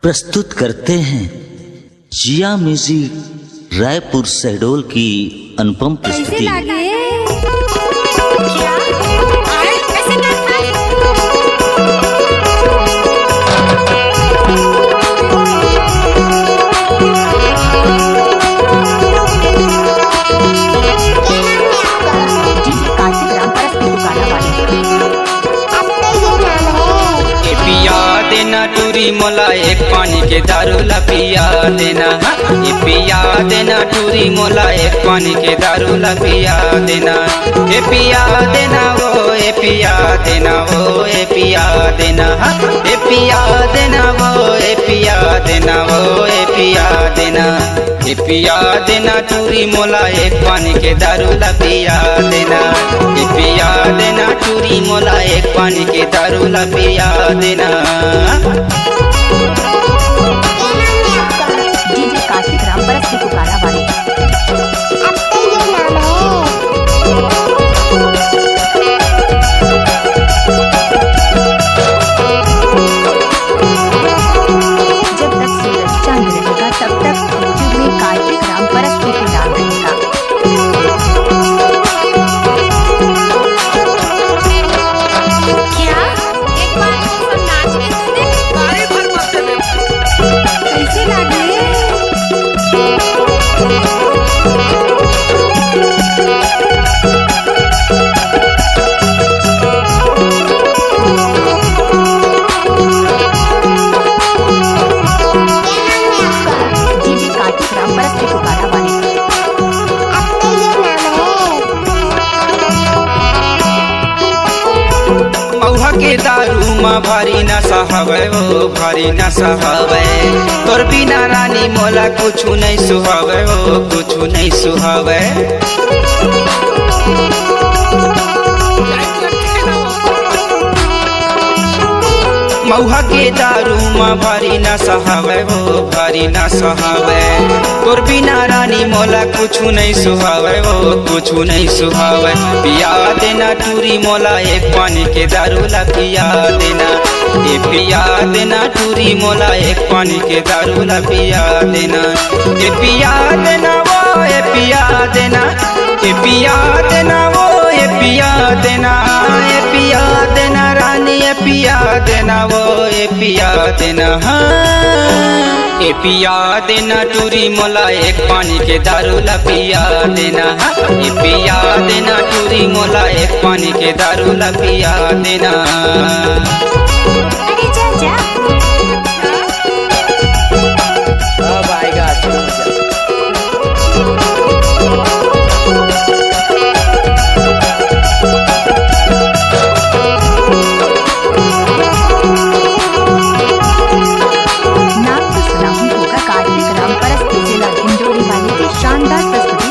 प्रस्तुत करते हैं जिया म्यूजिक रायपुर शहडोल की अनुपम प्रस्तुति। देना टूरी मोला एक पानी के दारू ला पिया देना, ये पिया देना टूरी मोला एक पानी के दारू ला पिया देना, ये पिया देना वो, ये पिया देना वो, ये पिया देना, ये पिया देना वो, ये पिया देना वो, ये पिया देना, ये पिया देना टूरी मोला एक पानी के दारू ला पिया देना, ये पिया देना टूरी मोला एक पानी के दारू ला पिया देना। डीजे कार्तिक राम परस की पुकारा वाले जब तक सूरज चांद रहेगा तब तक यूट्यूब में कार्तिक राम परस की पुकार रहेगा। के दारू माँ भारी न सहावे वो, भारी न सहावे तोर बिना रानी मोला कुछ नहीं सुहावे वो, कुछ नहीं सुहावे। मऊहा के दारू माँ भारी न सहावे वो, भारी न सहावे तोर बिना रानी मोला कुछ नहीं सुहावे वो, कुछ नहीं सुहावे। पिया देना टूरी मोला एक पानी के दारू ला पिया देना, ये पिया देना टूरी मोला एक पानी के दारू ला पिया देना, ये पिया देना वो, ये पिया देना, ये पिया देना वो, ये पिया देना, ये पिया देना रानी, ये पिया देना वो, ये पिया देना, हाँ ये पिया देना टूरी मोला एक पानी के दारू ला पिया देना, ये पिया देना टूरी मोला एक पानी के दारू ला पिया देना। अरे जा जा अब आएगा शानदार प्रस्तुति।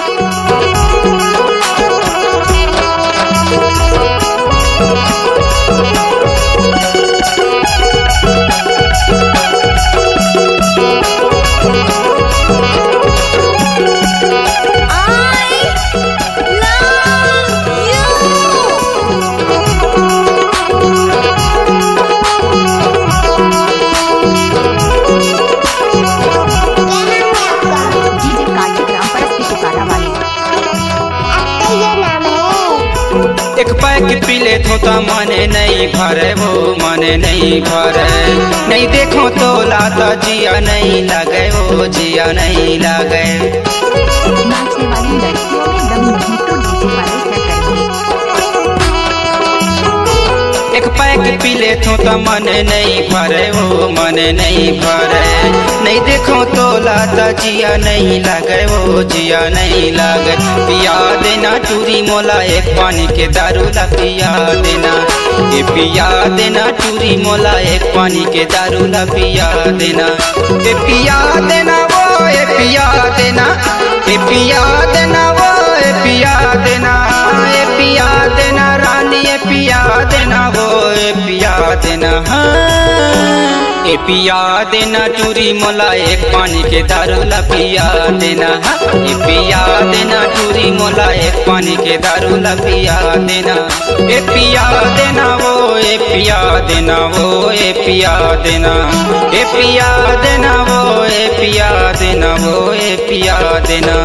एक पैक पी ले तो माने नहीं भरे वो, माने नहीं भरे नहीं देखो तो लाता जिया नहीं लगे वो, जिया नहीं लगे। नाचने वाली लड़कियों में दम नहीं तो डीजे वाले क्या करेंगे। एक पैक पी ले तो माने नहीं भरे वो, माने नहीं भरे नहीं देखो तो लाता जिया नहीं लगे वो, जिया नहीं लगे। पिया देना टूरी मोला एक पानी के दारू ला पिया देना, ये पिया देना टूरी मोला एक पानी के दारू ला पिया देना, ये पिया देना वो, ये पिया देना, ये पिया देना वो, ये पिया देना, ये पिया देना रानी ये पिया देना वो ए पिया देना ए पिया देना टूरी मोला एक पानी के दारू ला पिया देना ए पिया देना टूरी मोला एक पानी के दारू ला पिया देना ए पिया देना वो ए पिया देना वो ए पिया देना ए पिया देना वो ए पिया देना वो ए पिया देना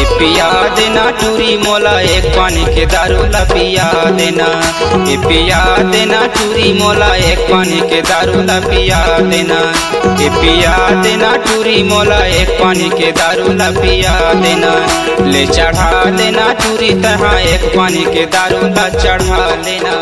ए पिया देना टूरी मोला एक पानी के दारू ला पिया देना ए पिया देना टूरी मोला एक पानी के दारू ला पिया देना ए पिया देना टूरी मोला एक पानी के दारू ला पिया देना ले चढ़ा देना टूरी तहाँ एक पानी के दारू ला चढ़ा लेना।